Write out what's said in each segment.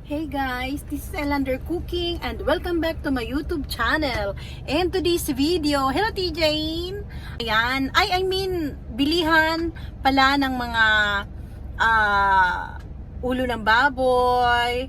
Hey guys, this is Elander Cooking and welcome back to my YouTube channel. And today's video, hello T-Jane! Ayan, bilihan pala ng mga ulo ng baboy,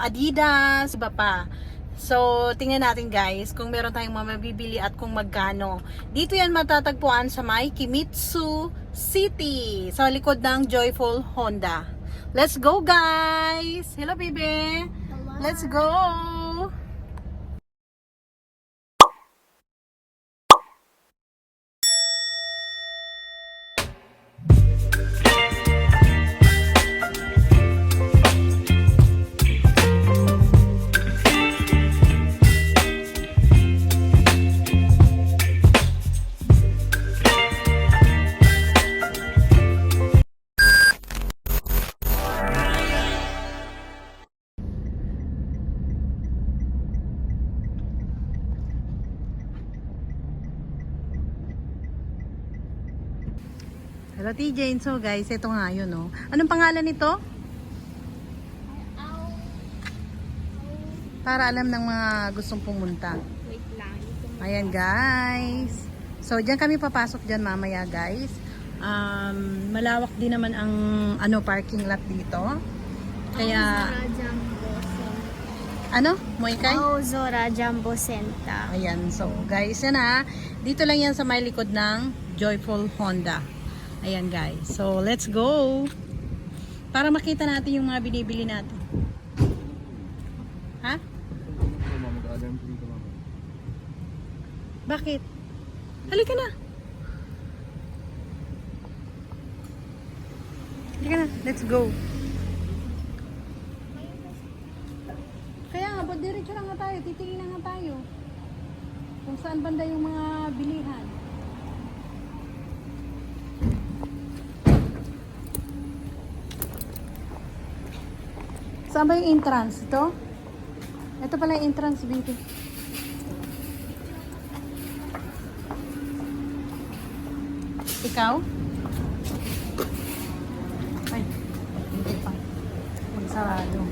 Adidas, iba pa. So, tingnan natin guys kung meron tayong mabibili at kung magkano. Dito yan matatagpuan sa may Kimitsu City, sa likod ng Joyful Honda. Let's go guys! Hello baby! Hello. Let's go! Hello T-Jane. So guys, ito nga yun oh. Anong pangalan nito? Para alam ng mga gustong pumunta. Wait lang. Ayan guys. So diyan kami papasok diyan mamaya guys. Malawak din naman ang parking lot dito. Kaya Zora Jumbo Center. ano? Moikay? Zora Jumbo Center. Ayan. So guys, yan ha. Dito lang yan sa may likod ng Joyful Honda. Ayan guys. So let's go. Para makita natin yung mga binibili natin. Ha? Bakit? Halika na. Halika na. Let's go. Kaya nga, ba't diretso lang nga tayo? Titingin na nga tayo. Kung saan banda yung mga bilihan. Saan ba yung entrance? Ito? Ito pala yung entrance, baby. Ikaw? Ay, hindi pa. Magsarado.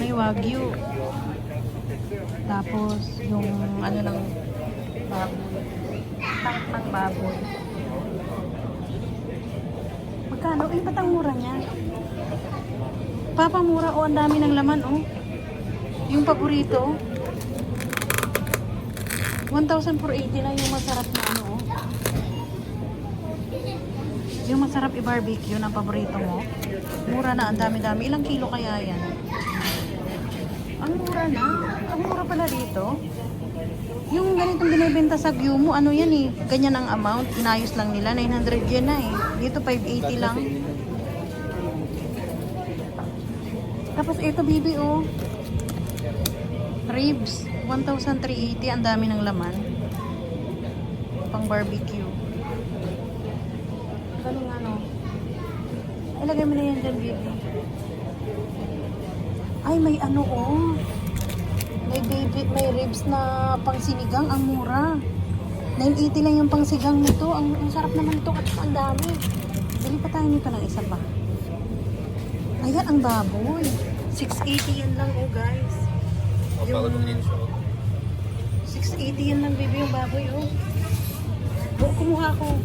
May wagyu. Tapos, yung ng baboy. Tank ng baboy. Magkano? Eh, ba't ang mura niya? Papamura o ang dami ng laman oh. Yung paborito 1,480 lang yung masarap na oh. Yung masarap i-barbecue na paborito mo. Mura na, ang dami-dami. Ilang kilo kaya yan? Ang mura na. Ang mura pala dito. Yung ganitong binibenta sa Gyumu, ano yan eh, ganyan ang amount, inayos lang nila, 900 yen na eh. Dito 580 lang. Tapos ito bibi oh, ribs, 1,380, ang dami ng laman. Pang barbecue. Ganun ano. Ilagay mo na yan dyan bibi. Ay may ano oh. May ribs na pang sinigang, ang mura. 980 lang yung pang sigang nito. Ang sarap naman ito at ang dami. Dali pa tayo nito ng isa pa. Ayan ang baboy. 680 yan lang oh guys. Yung 680 yan lang baby yung baboy oh. Oh, kumuha ko.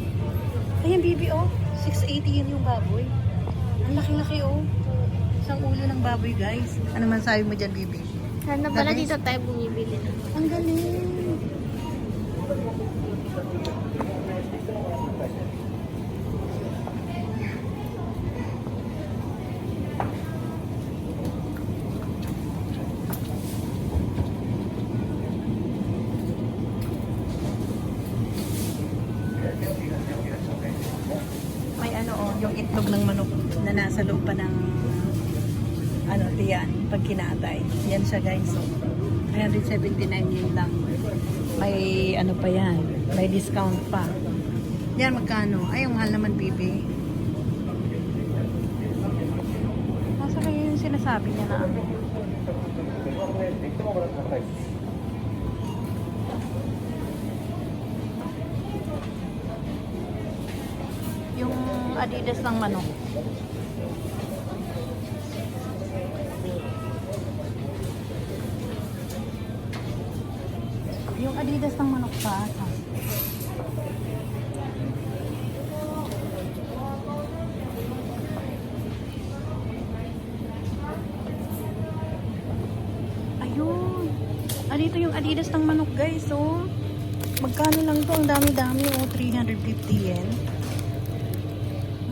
Ayan baby oh. 680 yan yung baboy. Ang laki-laki oh. Isang ulo ng baboy guys. Ano man sabi mo dyan baby? Sana pala dito tayo bumibili na. Ang galing. May yung itlog ng manok na nasa loob pa ng diyan, pag kinatay. Yan siya guys. So, 179 yun lang. May pa yan. May discount pa. Yan magkano? Ay, ang mahal naman bibi. Nasa kayo yung sinasabi niya na ano. yung Adidas ng manok. Yung Adidas ng manok pa. Ayun. Dito yung Adidas ng manok guys. So, magkano lang to? Ang dami-dami. Oh, 350 yen.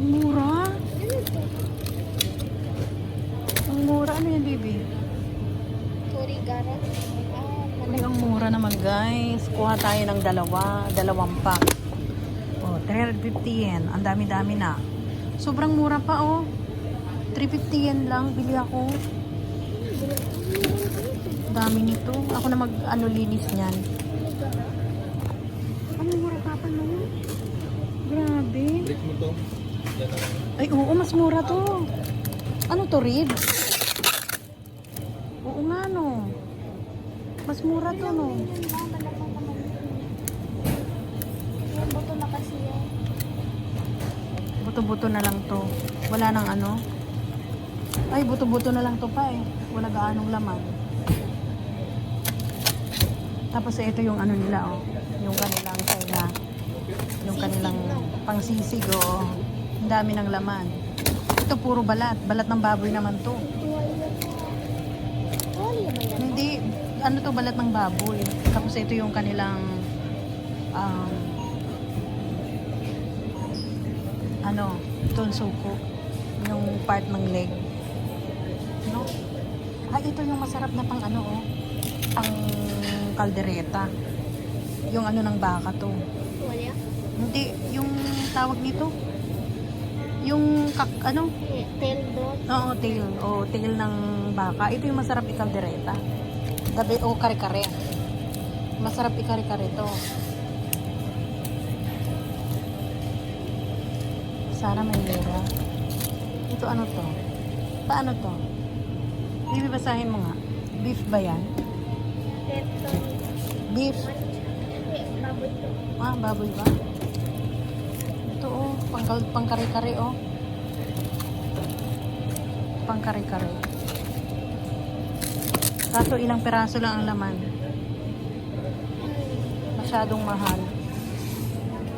Ang mura. Ang mura. Ano yan, baby? Kurigara. Ay, ang mura naman guys. Kuha tayo ng dalawang pack. Oh, 350 yen. Ang dami-dami na. Sobrang mura pa oh. 350 yen lang. Bili ako. Dami nito. Ako na linis niyan. Ang mura pa pa no? Grabe. Break mo to. Ay, oo. Mas mura to. Ano to, ribs? Oo nga no. Mas mura to no. Yung buto na kasi yan. Buto-buto na lang to. Wala nang ano. Ay, buto-buto na lang to pa eh. Wala gaanong laman. Tapos ito yung ano nila oh. Yung kanilang kaya. Yung kanilang pangsisig oh. Ang dami ng laman. Ito puro balat. Balat ng baboy naman to. Tuwalya ba yan? Hindi. Ano to, balat ng baboy. Tapos ito yung kanilang tonsuko. Yung part ng leg. No? Ito yung masarap na pang ano oh. Pang kaldereta. Yung ano ng baka to. Tuwalya? Hindi, yung tawag nito. Yung ano? Tail doon. Oo, tail. O, tail ng baka. Ito yung masarap ikaldereta. Gabi, o kare-kare. Masarap ikare-kare to. Sana may mura. Ito ano to? Paano to? Bibibasahin mo nga. Beef ba yan? Ito. Beef. Baboy to. Ah, baboy ba? Ito oh, pang kare-kare oh. Pang kare-kare. Kaso ilang peraso lang ang laman. Masyadong mahal.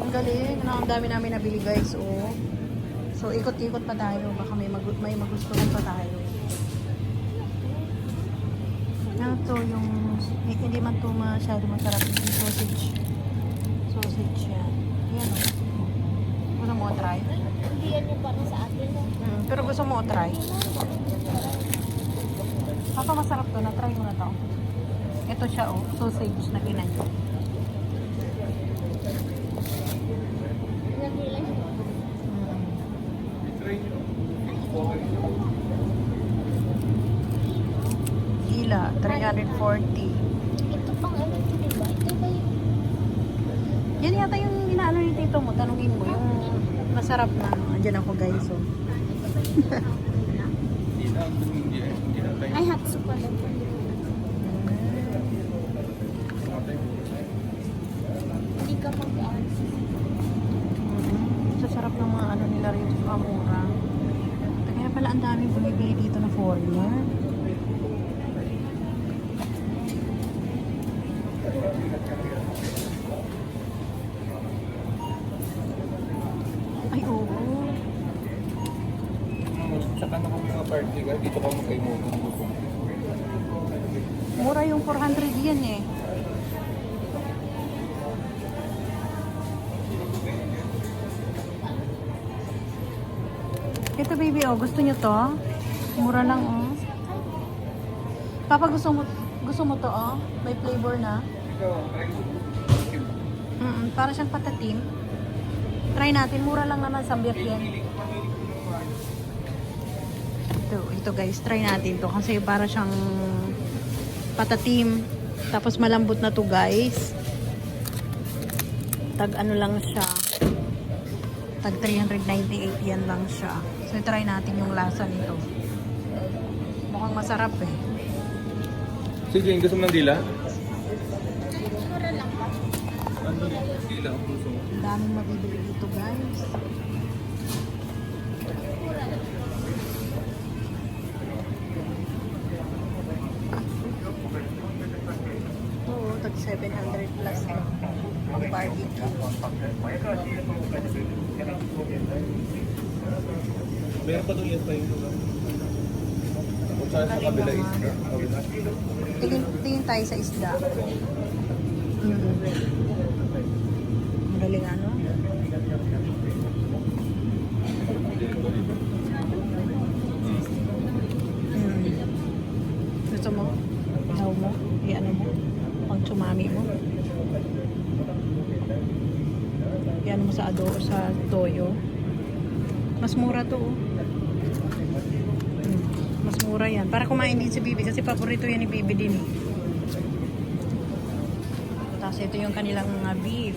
Ang galing. Ang dami namin nabili guys oh. So ikot-ikot pa tayo. Baka may magustuhan pa tayo. Ito yung hindi man to masyado masarap yung sausage. Sausage yan. Yan o. Gusto mo try? Hindi yan yung parang sa atin. Pero gusto mo try? Baka masarap to. Na-try mo na to. Ito siya o. Sausage na ginanyo. Nagila siya. Gila. 340. Ito pang ano ito, diba? Ito ba yung... Yan yata yung inaano ni tito mo. Tanungin mo. Yung masarap na. Andyan ako guys o. Ay, hatsu pala. Hindi ka mag-aans. Sasarap ng mga ano nila rito sa Amura. Kaya pala ang daming bumibili dito na foreigner. Ay, oo. Tsaka na kung mga party ka, dito ka magkaimoto ng gusto mo. Mura yung 400 yen eh. Ito baby oh, gusto nyo to? Mura lang oh. Papa gusto mo to oh? May flavor na. Para siyang patatim. Try natin, mura lang naman 300 yen. Ito guys, try natin to kasi para siyang patatim. Tapos malambot na to guys. Tag ano lang siya. Tag 398 yan lang siya. So try natin yung lasa nito. Mukhang masarap eh. Sige, gusto mo ng dila? Mura lang ba? Ano? Dila ang gusto mo. Ang daming mabibili dito guys. Oo, tag 700 plus ang barbecue. Meron pa doon yan tayo. Kung saan sa kabila is kabila. Tingin tayo sa isda. Ang galing ano? Gusto mo? Daw mo? I-ano mo? Pang tsumami mo? I-ano mo sa sa toyo? Mas mura to oh. Mas mura yan. Para kumain din si Bibi kasi paborito yan ni Bibi din eh. Tapos ito yung kanilang beef.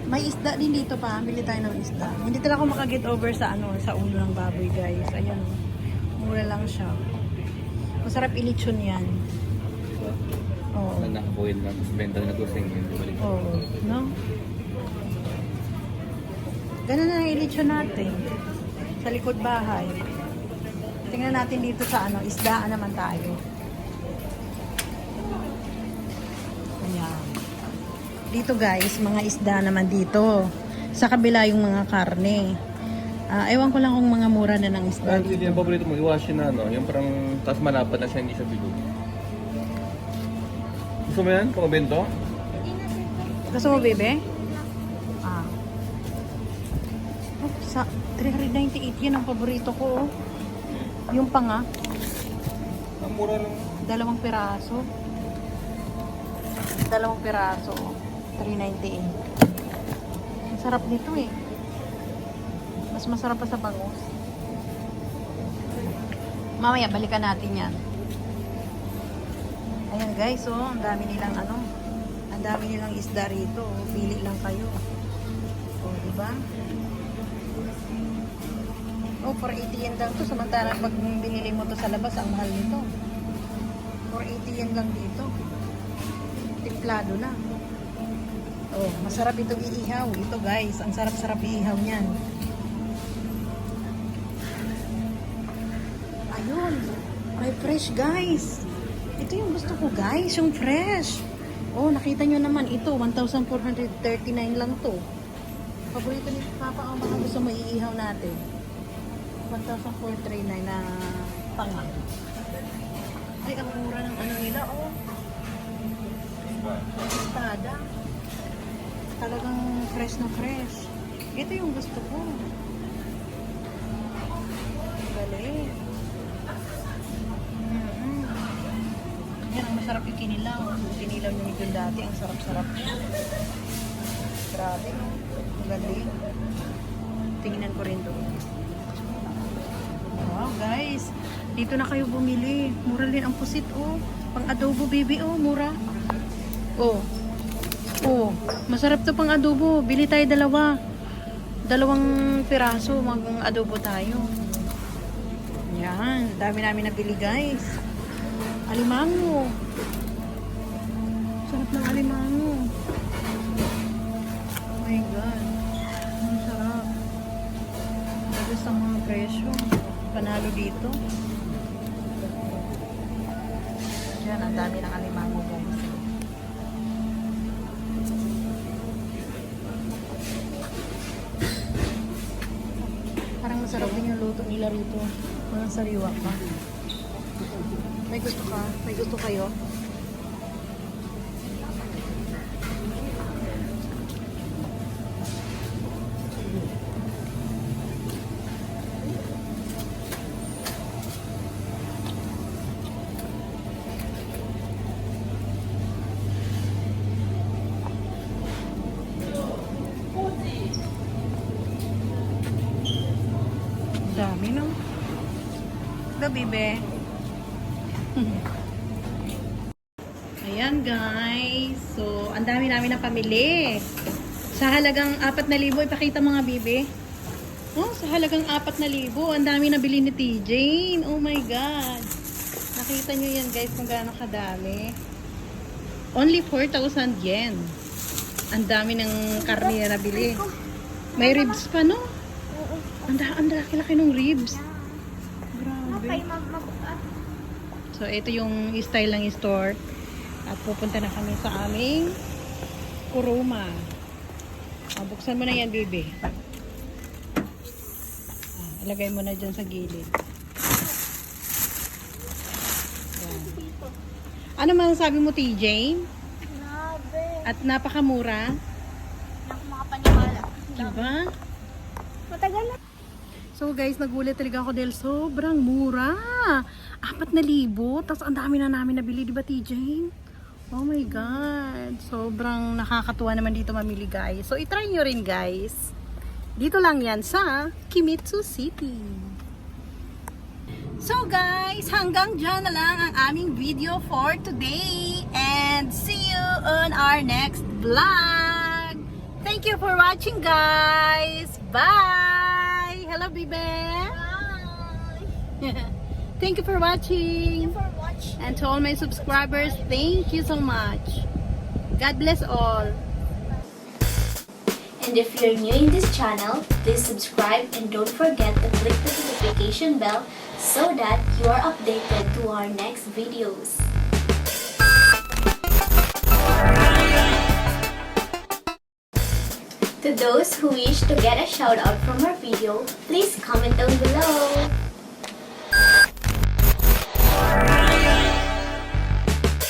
May isda din dito pa. Bili tayo ng isda. Hindi talaga ako makaget over sa sa ulo ng baboy guys. Ayan. Mura lang siya. Masarap ilitsyon yan. Oo. Nakabuhin lang. Benta na dosing yun. Oo. No? Ganun na ang ilitsyon natin. Sa likod bahay. Tingnan natin dito sa isdaan naman tayo. Ayan. Dito guys, mga isda naman dito. Sa kabila yung mga karne. Ewan ko lang kung mga mura na ng isda. Hindi yung paborito mo, iwasin na yung parang tas malapad na siya, hindi siya bilog. Gusto mo yan? Pumabento? Gusto mo, bebe? Sa 398 yan ang paborito ko. Yung panga, Ang mura lang. dalawang piraso. Dalawang piraso. 398. Ang sarap nito eh. Mas masarap pa sa bangus. Mamaya, balikan natin yan. Ayan guys, ang dami nilang ang dami nilang isda rito. Pili lang kayo. Diba? 480 yen lang to. Samantalang pag binili mo to sa labas, ang mahal nito. 480 yen lang dito. Timplado na. Masarap itong iihaw. Ito guys, ang sarap-sarap iihaw niyan. Ayun. May fresh guys. Ito yung gusto ko guys, yung fresh. Nakita nyo naman ito, 1,439 lang to. Paborito ni Papa ang mga gusto mo iihaw natin. 1,439 na panga. Ay, ang mura ng nila, Espada. Talagang fresh na fresh. Ito yung gusto ko. Galing. Yan, ang masarap yung kinilaw. Kinilaw nyo nito dati, ang sarap-sarap niya. Grabe, no? Ang galing. Tingnan ko rin doon. Wow, guys. Dito na kayo bumili. Mura din ang pusit, Pang adobo, baby, mura. Masarap to pang adobo. Bili tayo dalawang piraso. Mag-adobo tayo. Yan. Dami namin nabili, guys. Alimango. Sarap ng alimango. Oh my God. Ang sarap. Bagos ang mga presyo. Panalo dito. Yan, ang dami ng alimango, guys. Parang masarap din yung luto nila rito. Parang sariwa pa. May gusto ka? May gusto kayo? Dami, no? Gabi, be. Ayan, guys. So, ang dami namin na pamili. Sa halagang 4,000, ipakita mga bibe. Sa halagang 4,000, ang dami na bili ni TJ. Oh my God. Nakita nyo yan, guys, kung gaano kadami. Only 4,000 yen. Ang dami ng karne na nabili. May ribs pa, no? Ang laki-laki ng ribs. Okay, Grabe. So, ito yung style ng store. At pupunta na kami sa aming kuruma. Buksan mo na yan, baby. Ilagay mo na dyan sa gilid. Yan. Ano masasabi mo, TJ? Grabe. At napakamura. Naku, mga paniwala. Diba? Matagal na. So guys, nagulat talaga ako dahil sobrang mura. 4,000. Tapos ang dami na namin nabili, di ba TJ? Oh my God. Sobrang nakakatuwa naman dito mamili guys. So itry nyo rin guys. Dito lang yan sa Kimitsu City. So guys, hanggang dyan na lang ang aming video for today. And see you on our next vlog. Thank you for watching guys. Bye! Hello, Bibe! Bye. Thank you for watching. For watching. And to all my subscribers, thank you so much. God bless all. And if you're new in this channel, please subscribe and don't forget to click the notification bell so that you are updated to our next videos. To those who wish to get a shout out from our video, please comment down below.